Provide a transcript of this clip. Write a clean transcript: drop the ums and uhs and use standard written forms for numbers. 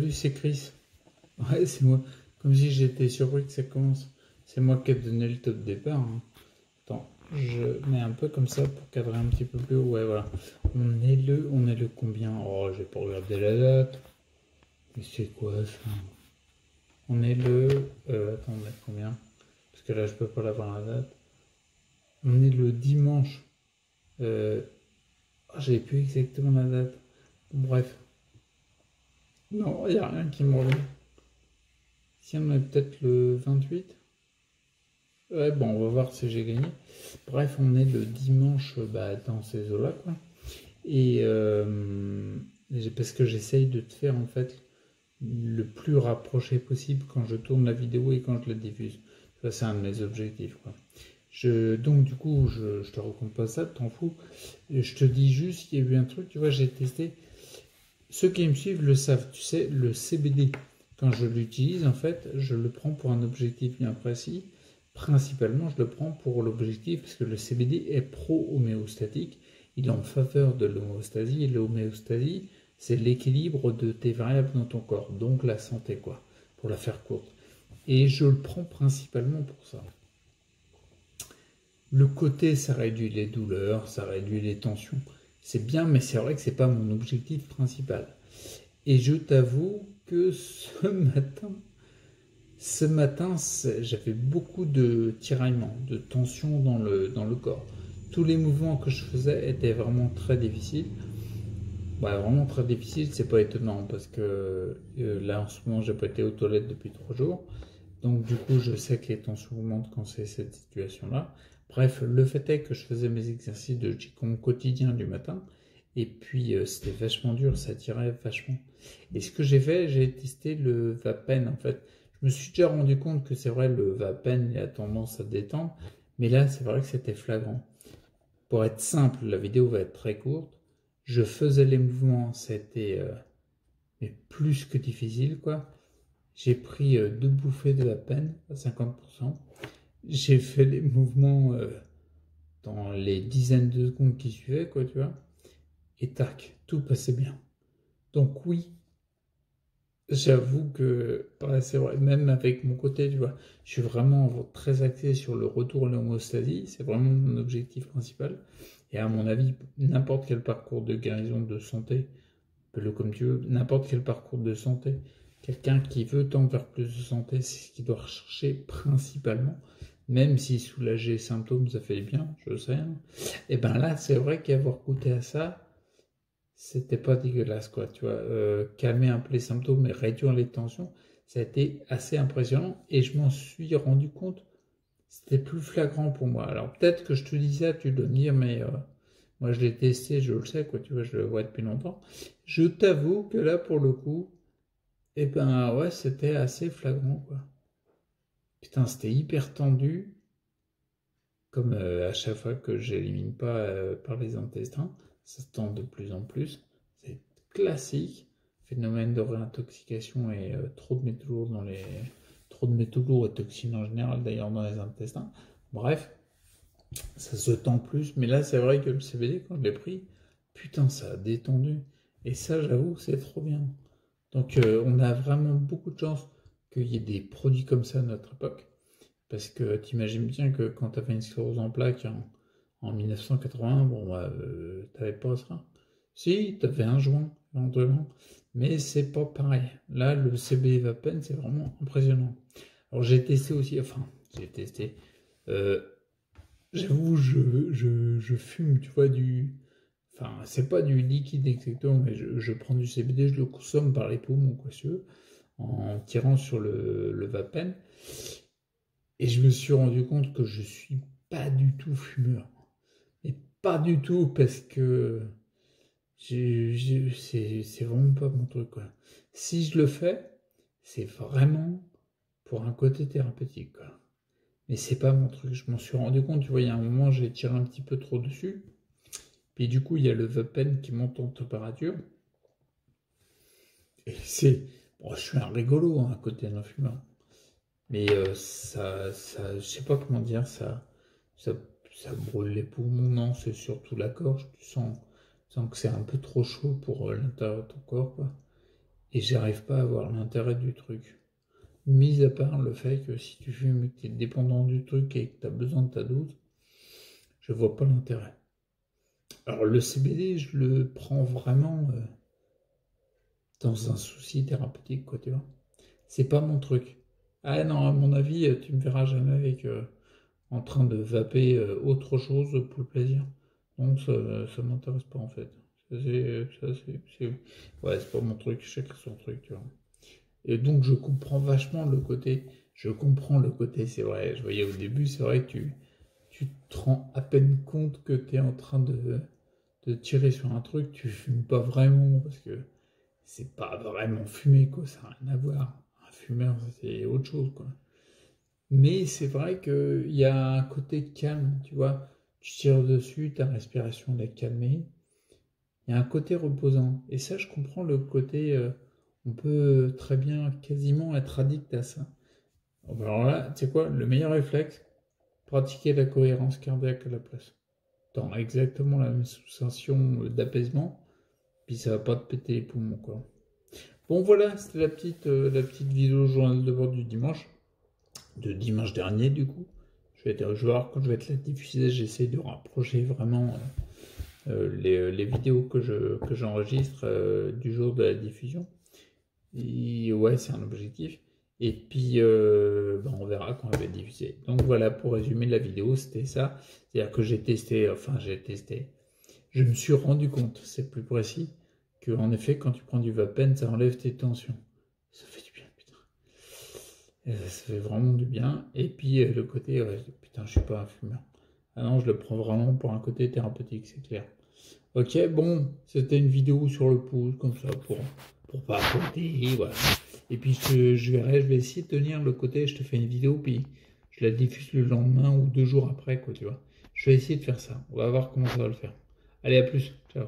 Salut, c'est Chris. Ouais, c'est moi. Comme si j'étais surpris que ça commence. C'est moi qui ai donné le top départ, hein. Attends, je mets un peu comme ça pour cadrer un petit peu plus haut. Ouais, voilà. On est le combien? Oh, j'ai pas regardé la date. Mais c'est quoi ça? On est le... attends, on est combien? Parce que là, je peux pas l'avoir la date. On est le dimanche. Euh... ah, j'ai plus exactement la date. Bref. Non, il n'y a rien qui me revient. Si on est peut-être le 28. Ouais, bon, on va voir si j'ai gagné. Bref, on est le dimanche dans ces eaux-là, quoi. Et parce que j'essaye de te faire, en fait, le plus rapproché possible quand je tourne la vidéo et quand je la diffuse. Ça, c'est un de mes objectifs, quoi. Donc, du coup, je te raconte pas ça, t'en fous. Je te dis juste qu'il y a eu un truc, tu vois, j'ai testé. Ceux qui me suivent le savent, tu sais, le CBD, quand je l'utilise, en fait, je le prends pour un objectif bien précis. Principalement, je le prends pour l'objectif parce que le CBD est pro-homéostatique. Il est en faveur de l'homéostasie. Et l'homéostasie, c'est l'équilibre de tes variables dans ton corps. Donc la santé, quoi, pour la faire courte. Et je le prends principalement pour ça. Le côté, ça réduit les douleurs, ça réduit les tensions. C'est bien, mais c'est vrai que c'est pas mon objectif principal. Et je t'avoue que ce matin, j'avais beaucoup de tiraillements, de tensions dans le corps. Tous les mouvements que je faisais étaient vraiment très difficiles. Ouais, vraiment très difficiles, c'est pas étonnant parce que là en ce moment, j'ai pas été aux toilettes depuis 3 jours. Donc du coup, je sais que les tensions augmentent quand c'est cette situation-là. Bref, le fait est que je faisais mes exercices de Qigong quotidien du matin. Et puis, c'était vachement dur, ça tirait vachement. Et ce que j'ai fait, j'ai testé le Vapen, en fait. Je me suis déjà rendu compte que c'est vrai, le Vapen, il a tendance à détendre. Mais là, c'est vrai que c'était flagrant. Pour être simple, la vidéo va être très courte. Je faisais les mouvements, c'était mais plus que difficile, quoi. J'ai pris 2 bouffées de Vapen à 50%. J'ai fait les mouvements dans les dizaines de secondes qui suivaient, quoi, tu vois. Et tac, tout passait bien. Donc oui, j'avoue que ouais, c'est vrai, même avec mon côté, tu vois, je suis vraiment très axé sur le retour à l'homéostasie, c'est vraiment mon objectif principal. Et à mon avis, n'importe quel parcours de guérison de santé, appelle-le comme tu veux, n'importe quel parcours de santé, quelqu'un qui veut tendre vers plus de santé, c'est ce qu'il doit rechercher principalement, même si soulager les symptômes, ça fait bien, je sais, hein. Et ben là, c'est vrai qu'avoir goûté à ça, c'était pas dégueulasse, quoi, tu vois. Calmer un peu les symptômes et réduire les tensions, ça a été assez impressionnant et je m'en suis rendu compte, c'était plus flagrant pour moi. Alors peut-être que je te dis ça, tu dois me dire, mais moi je l'ai testé, je le sais, quoi, tu vois, je le vois depuis longtemps. Je t'avoue que là, pour le coup, eh ben ouais, c'était assez flagrant, quoi. Putain, c'était hyper tendu, comme à chaque fois que j'élimine pas par les intestins, ça se tend de plus en plus. C'est classique, phénomène de réintoxication et trop de métaux lourds et toxines en général d'ailleurs dans les intestins. Bref, ça se tend plus, mais là c'est vrai que le CBD quand je l'ai pris, putain ça a détendu. Et ça j'avoue c'est trop bien. Donc on a vraiment beaucoup de chance qu'il y ait des produits comme ça à notre époque. Parce que t'imagines bien que quand t'avais une sclérose en plaques en 1980, bon, bah, t'avais pas ça. Si, t'avais un joint, éventuellement, mais c'est pas pareil. Là, le CBD Vapen, c'est vraiment impressionnant. Alors, j'ai testé aussi, enfin, j'ai testé. euh, J'avoue, je fume, tu vois, Enfin, c'est pas du liquide exactement, mais je prends du CBD, je le consomme par les poumons, quoi, si tu veux, en tirant sur le Vapen. Et je me suis rendu compte que je suis pas du tout fumeur. Et pas du tout parce que c'est vraiment pas mon truc, quoi. Si je le fais, c'est vraiment pour un côté thérapeutique, quoi. Mais c'est pas mon truc. Je m'en suis rendu compte, tu vois, il y a un moment, j'ai tiré un petit peu trop dessus. Puis du coup, il y a le Vapen qui monte en température. Et c'est... Bon, je suis un rigolo, hein, à côté d'un fumeur. Mais je sais pas comment dire, ça, ça brûle les poumons, non, c'est surtout la gorge. Tu sens que c'est un peu trop chaud pour l'intérieur de ton corps, quoi. Et j'arrive pas à voir l'intérêt du truc. Mis à part le fait que si tu fumes et que tu es dépendant du truc et que tu as besoin de ta dose, je vois pas l'intérêt. Alors le CBD, je le prends vraiment dans un souci thérapeutique, quoi, tu vois. C'est pas mon truc. Ah non, à mon avis, tu me verras jamais avec en train de vaper autre chose pour le plaisir. Donc ça m'intéresse pas en fait. Ouais, c'est pas mon truc, chacun son truc, tu vois. Et donc je comprends vachement le côté. Je comprends le côté, c'est vrai. Je voyais au début, c'est vrai que tu te rends à peine compte que tu es en train de tirer sur un truc, tu fumes pas vraiment parce que c'est pas vraiment fumer, quoi, ça n'a rien à voir. Un fumeur, c'est autre chose, quoi. Mais c'est vrai qu'il y a un côté calme, tu vois. Tu tires dessus, ta respiration est calmée. Il y a un côté reposant. Et ça, je comprends le côté. On peut très bien quasiment être addict à ça. Alors là, tu sais quoi, le meilleur réflexe, pratiquer la cohérence cardiaque à la place. T'as exactement la même sensation d'apaisement, puis ça va pas te péter les poumons, quoi. Bon voilà, c'était la petite vidéo journal de bord du dimanche, de dimanche dernier du coup. Je vais voir quand je vais te la diffuser, j'essaie de rapprocher vraiment les vidéos que j'enregistre du jour de la diffusion. Et ouais, c'est un objectif. Et puis, on verra quand elle va être diffusée. Donc voilà, pour résumer la vidéo, c'était ça. C'est-à-dire que j'ai testé. Je me suis rendu compte, c'est plus précis, que en effet, quand tu prends du Vapen, ça enlève tes tensions. Ça fait du bien, putain. Ça fait vraiment du bien. Et puis le côté, ouais, putain, je suis pas un fumeur. Ah non, je le prends vraiment pour un côté thérapeutique, c'est clair. Ok, bon, c'était une vidéo sur le pouce, comme ça, pour pas côté, voilà. Et puis je verrai, je vais essayer de tenir le côté, je te fais une vidéo, puis je la diffuse le lendemain ou 2 jours après, quoi, tu vois. Je vais essayer de faire ça. On va voir comment ça va le faire. Allez, à plus. Ciao.